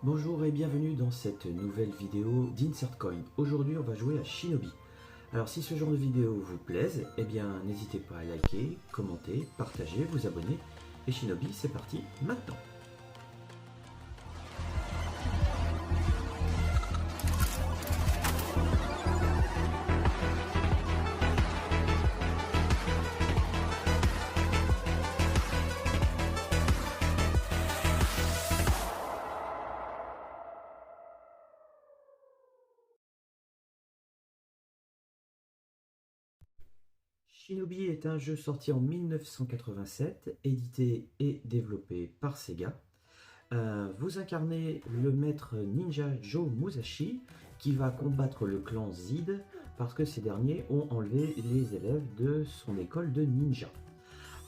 Bonjour et bienvenue dans cette nouvelle vidéo d'Insert Coin. Aujourd'hui on va jouer à Shinobi. Alors si ce genre de vidéo vous plaise, eh bien n'hésitez pas à liker, commenter, partager, vous abonner. Et Shinobi c'est parti maintenant. Shinobi est un jeu sorti en 1987, édité et développé par Sega. Vous incarnez le maître ninja Joe Musashi qui va combattre le clan Zid parce que ces derniers ont enlevé les élèves de son école de ninja.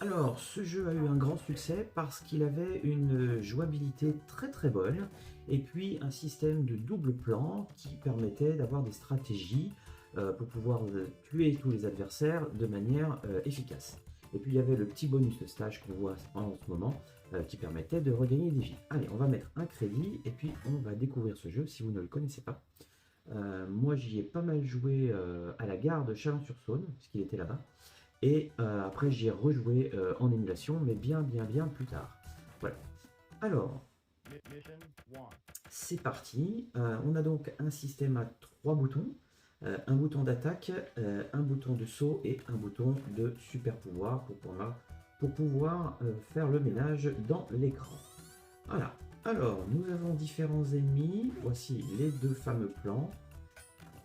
Alors, ce jeu a eu un grand succès parce qu'il avait une jouabilité très bonne et puis un système de double plan qui permettait d'avoir des stratégies pour pouvoir tuer tous les adversaires de manière efficace. Et puis il y avait le petit bonus de stage qu'on voit en ce moment qui permettait de regagner des vies. Allez, on va mettre un crédit et puis on va découvrir ce jeu si vous ne le connaissez pas. Moi j'y ai pas mal joué à la gare de Chalon-sur-Saône, puisqu'il était là-bas. Et après j'y ai rejoué en émulation, mais bien plus tard. Voilà. Alors, c'est parti. On a donc un système à 3 boutons. Un bouton d'attaque, un bouton de saut et un bouton de super pouvoir pour pouvoir faire le ménage dans l'écran. Voilà. Alors, nous avons différents ennemis. Voici les deux fameux plans.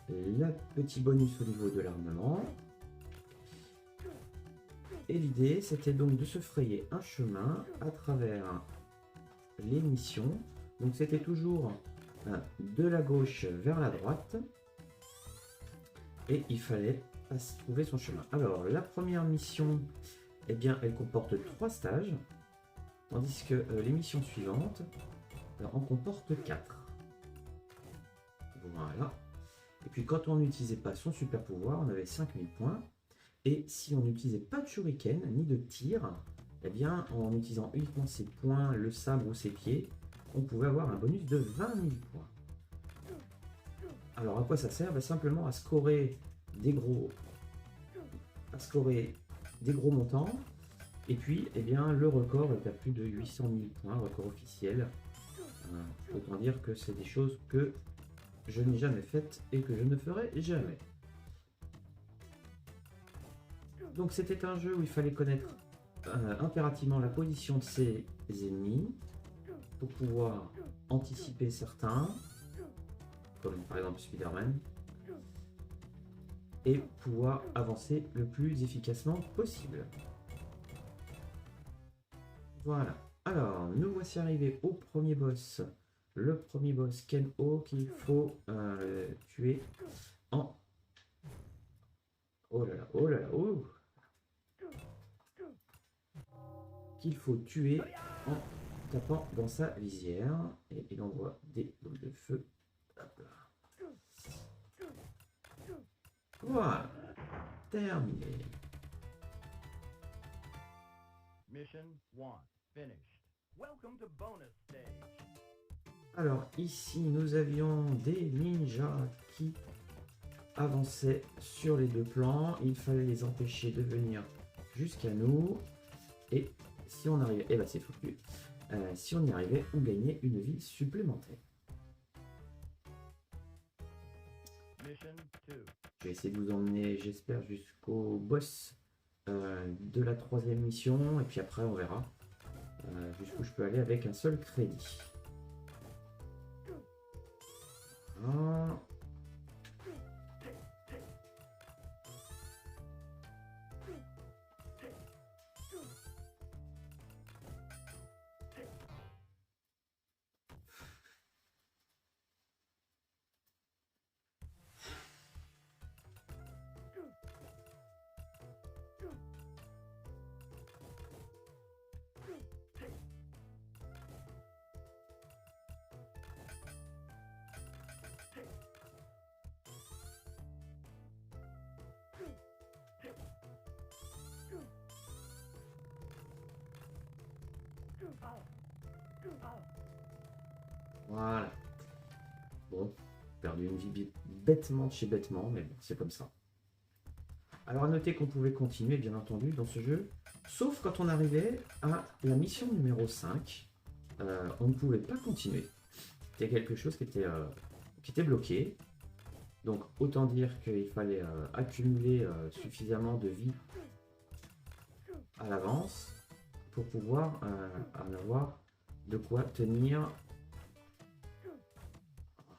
Le petit bonus au niveau de l'armement. Et l'idée, c'était donc de se frayer un chemin à travers les missions. Donc c'était toujours de la gauche vers la droite. Et il fallait trouver son chemin. Alors, la première mission, eh bien, elle comporte 3 stages. Tandis que les missions suivantes en comportent 4. Voilà. Et puis quand on n'utilisait pas son super pouvoir, on avait 5000 points. Et si on n'utilisait pas de shuriken ni de tir, eh bien en utilisant uniquement ses poings, le sabre ou ses pieds, on pouvait avoir un bonus de 20 000 points. Alors à quoi ça sert? Simplement à scorer des gros montants. Et puis eh bien, le record est à plus de 800 000 points, record officiel. Autant dire que c'est des choses que je n'ai jamais faites et que je ne ferai jamais. Donc c'était un jeu où il fallait connaître impérativement la position de ses ennemis pour pouvoir anticiper certains, comme par exemple Spider-Man, et pouvoir avancer le plus efficacement possible. Voilà. Alors, nous voici arrivés au premier boss. Le premier boss Ken-O qu'il faut tuer en... Oh là là, oh là là, oh, qu'il faut tuer en tapant dans sa visière. Et il envoie des boules de feu. Hop là. Voilà. Terminé. Mission 1 finished. Welcome to bonus stage. Alors ici nous avions des ninjas qui avançaient sur les deux plans. Il fallait les empêcher de venir jusqu'à nous. Et si on arrivait, eh ben c'est foutu. Si on y arrivait, on gagnait une vie supplémentaire. Mission 2. Je vais essayer de vous emmener, j'espère, jusqu'au boss de la 3e mission. Et puis après, on verra jusqu'où je peux aller avec un seul crédit. Voilà. Voilà. Bon, perdu une vie bêtement de chez bêtement, mais bon, c'est comme ça. Alors à noter qu'on pouvait continuer, bien entendu, dans ce jeu, sauf quand on arrivait à la mission numéro 5, on ne pouvait pas continuer. C'était quelque chose qui était bloqué. Donc autant dire qu'il fallait accumuler suffisamment de vie à l'avance pour pouvoir en avoir de quoi tenir.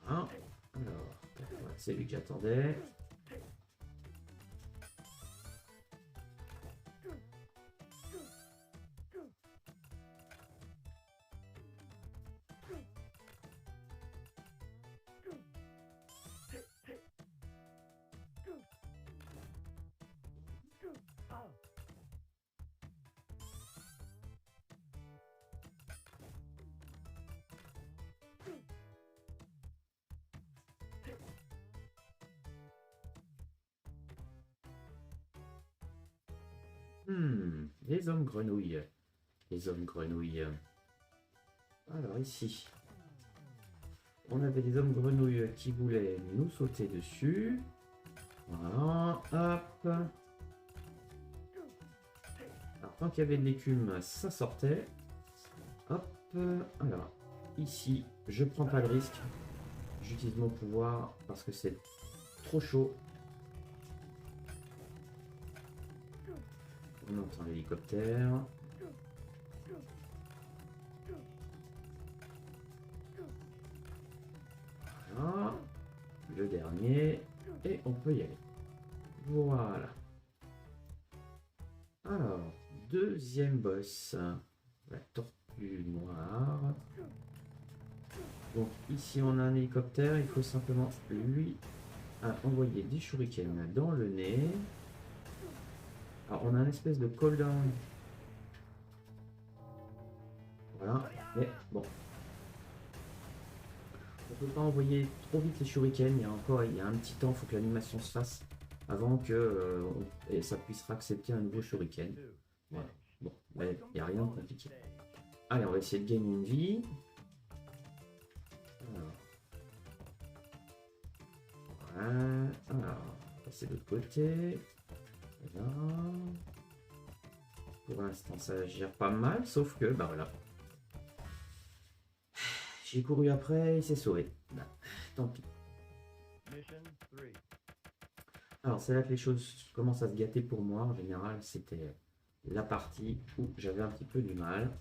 Voilà. Alors, c'est lui que j'attendais. Les hommes grenouilles. Les hommes grenouilles. Alors ici, on avait des hommes grenouilles qui voulaient nous sauter dessus. Voilà, hop. Alors tant qu'il y avait de l'écume, ça sortait. Hop. Alors, ici, je prends pas de risque. J'utilise mon pouvoir parce que c'est trop chaud. On entend l'hélicoptère. Voilà. Le dernier. Et on peut y aller. Voilà. Alors, deuxième boss. La tortue noire. Donc ici on a un hélicoptère. Il faut simplement lui envoyer des shurikens dans le nez. Alors on a une espèce de cooldown. Voilà. Mais bon. On peut pas envoyer trop vite les shurikens, il y a un petit temps, il faut que l'animation se fasse avant que ça puisse accepter un nouveau shuriken. Voilà. Bon, il n'y a rien de compliqué. Allez, on va essayer de gagner une vie. Alors, voilà. Alors, passer de l'autre côté. Là. Pour l'instant, ça gère pas mal, sauf que, bah voilà. J'ai couru après, il s'est sauvé. Bah, tant pis. Alors, c'est là que les choses commencent à se gâter pour moi. En général, c'était la partie où j'avais un petit peu du mal.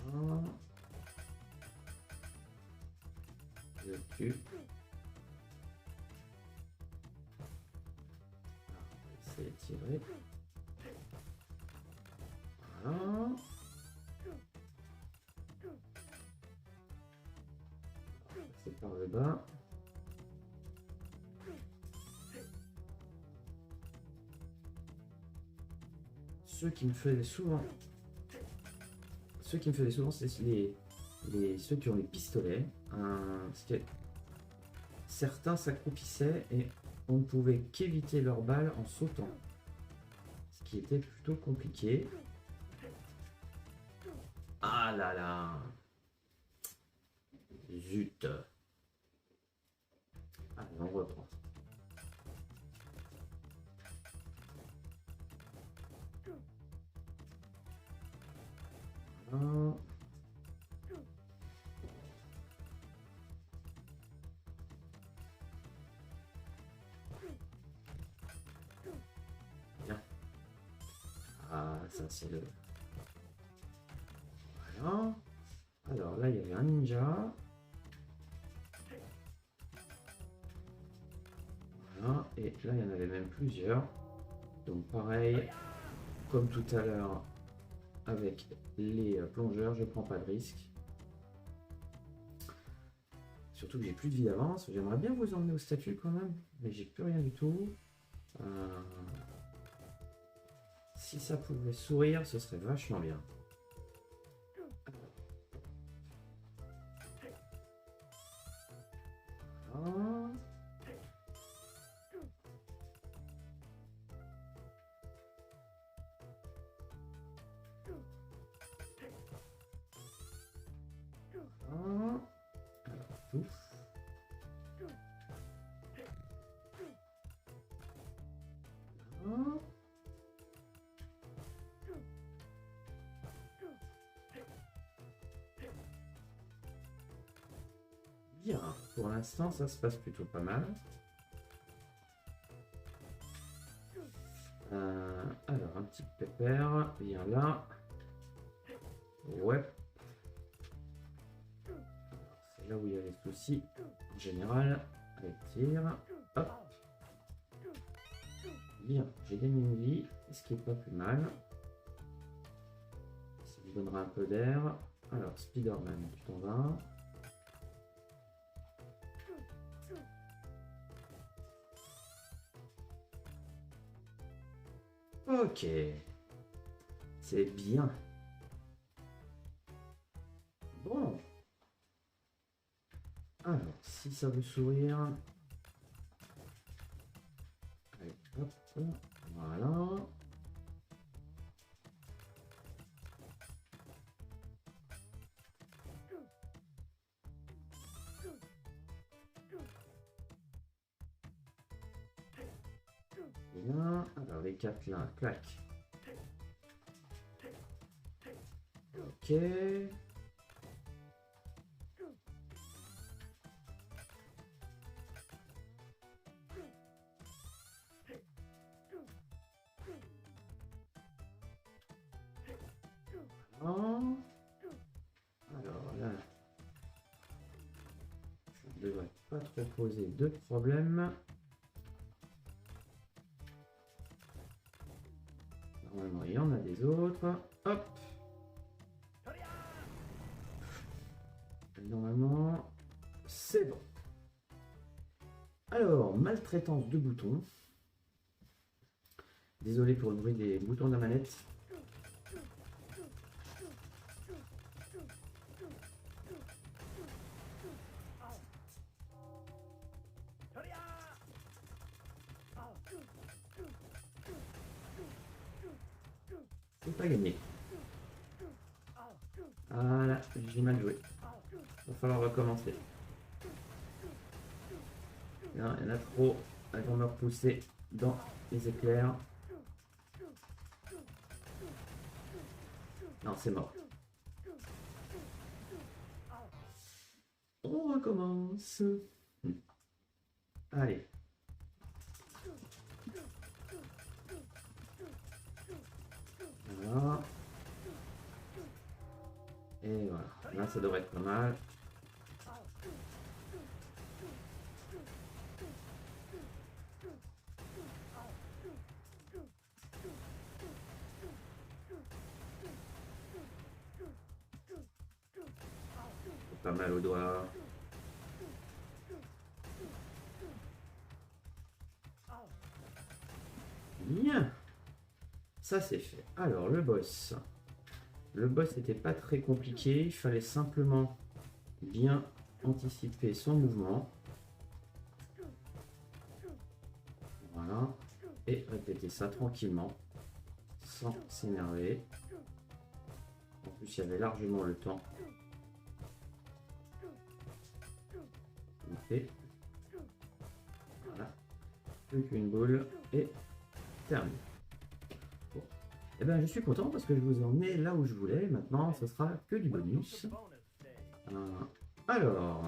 Voilà. Je tue. On va essayer de tirer. Voilà. C'est par le bas. Ceux qui me faisaient souvent, c'est ceux qui ont les pistolets. Parce que certains s'accroupissaient et on ne pouvait qu'éviter leurs balles en sautant, ce qui était plutôt compliqué. Ah là là, zut. Allez, on reprend. Voilà. Bien. Ah, ça c'est le... Voilà. Alors là, il y avait un ninja. Voilà. Et là, il y en avait même plusieurs. Donc pareil, comme tout à l'heure avec les plongeurs, je prends pas de risque. Surtout que j'ai plus de vie d'avance. J'aimerais bien vous emmener au statut quand même, mais j'ai plus rien du tout. Si ça pouvait sourire, ce serait vachement bien. Voilà. tout. Voilà. Bien, pour l'instant ça se passe plutôt pas mal. Alors un petit pépère, viens là. Ouais. C'est là où il y a les soucis en général. Allez, tire. Hop. Bien, j'ai gagné une vie, ce qui est pas plus mal. Ça lui donnera un peu d'air. Alors, Spider-Man, tu t'en vas. Ok. C'est bien. Bon. Alors, si ça veut sourire. Allez, hop. Voilà. Bien. Alors, les 4 là, clac. Ok. Alors là, ça ne devrait pas trop poser de problème. Normalement, il y en a des autres. Hop. Normalement, c'est bon. Alors, maltraitance de boutons. Désolé pour le bruit des boutons de la manette. C'est pas gagné. Voilà, j'ai mal joué. Il va falloir recommencer. Non, il y en a trop. Elles vont me repousser dans les éclairs. Non, c'est mort. On recommence. Allez. Voilà. Et voilà. Là, ça devrait être pas mal. Pas mal au doigt. Bien. Ça c'est fait. Alors le boss. Le boss n'était pas très compliqué. Il fallait simplement bien anticiper son mouvement. Voilà. Et répéter ça tranquillement. Sans s'énerver. En plus il y avait largement le temps. Voilà. Plus qu'une boule et terminé. Bon. Et ben je suis content parce que je vous ai emmené là où je voulais. Maintenant ce sera que du bonus. Alors,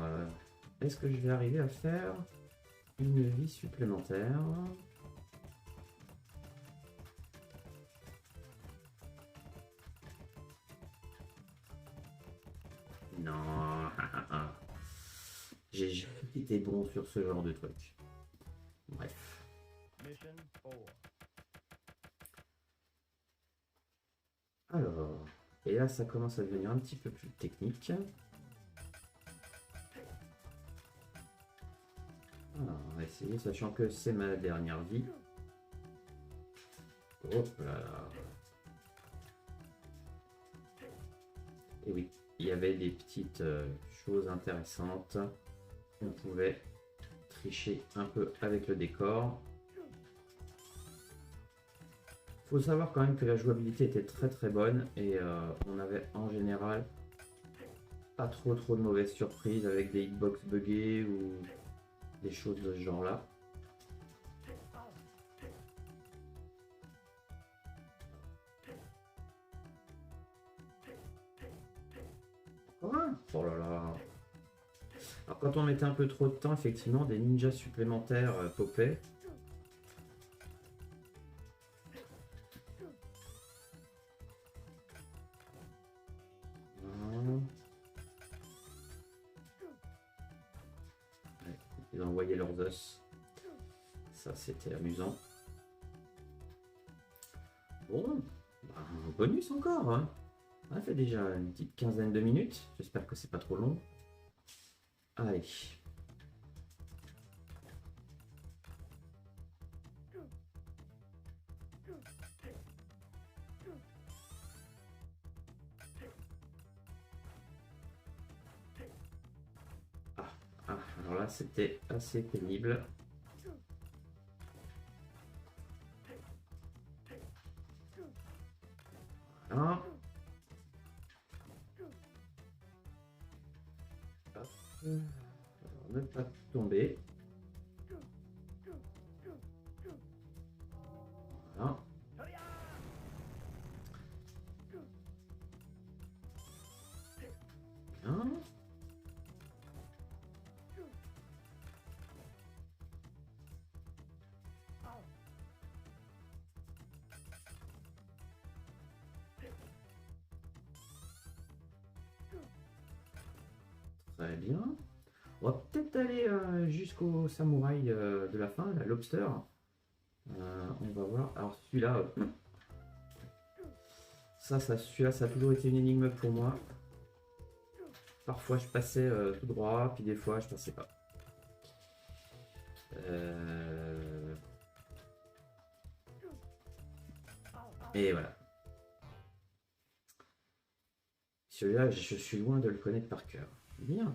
est-ce que je vais arriver à faire une vie supplémentaire? Non. J'ai jamais été bon sur ce genre de truc. Bref. Alors, et là ça commence à devenir un petit peu plus technique. Alors, on va essayer, sachant que c'est ma dernière vie. Hop là. Et oui, il y avait des petites choses intéressantes. On pouvait tricher un peu avec le décor. Faut savoir quand même que la jouabilité était très très bonne et on avait en général pas trop de mauvaises surprises avec des hitbox buggés ou des choses de ce genre-là. Oh là là. Alors quand on mettait un peu trop de temps, effectivement, des ninjas supplémentaires popaient. Ils envoyaient leurs os. Ça, c'était amusant. Bon, bah, un bonus encore. Hein. Ça fait déjà une petite quinzaine de minutes. J'espère que c'est pas trop long. Allez. Alors là, c'était assez pénible. Voilà. Alors, ne pas tomber. Voilà. Bien. Très bien. On va peut-être aller jusqu'au samouraï de la fin, la lobster. On va voir. Alors celui-là, celui-là, ça a toujours été une énigme pour moi. Parfois, je passais tout droit, puis des fois, je passais pas. Et voilà. Celui-là, je suis loin de le connaître par cœur. Bien.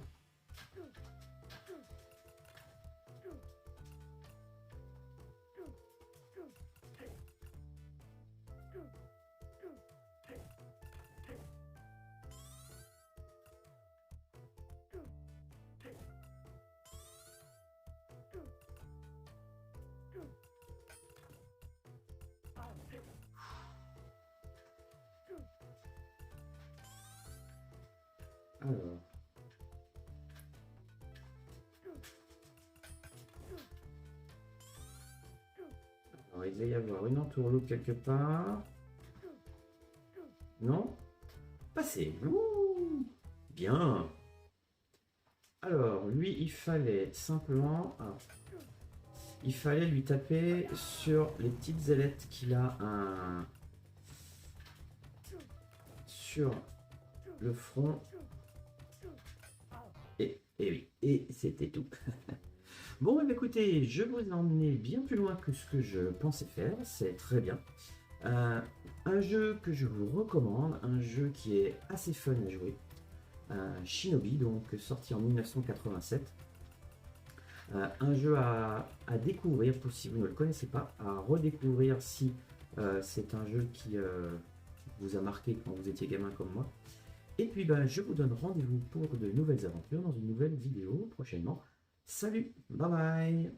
Alors. Alors, il va y avoir une entourloupe quelque part. Non? Passé. Ouh, bien. Alors, lui, il fallait simplement... il fallait lui taper sur les petites ailettes qu'il a sur le front. Et oui, et c'était tout. Bon, écoutez, je vous ai emmené bien plus loin que ce que je pensais faire, c'est très bien. Un jeu que je vous recommande, un jeu qui est assez fun à jouer. Shinobi, donc sorti en 1987. Un jeu à découvrir, si vous ne le connaissez pas, à redécouvrir si c'est un jeu qui vous a marqué quand vous étiez gamin comme moi. Et puis je vous donne rendez-vous pour de nouvelles aventures dans une nouvelle vidéo prochainement. Salut, bye bye.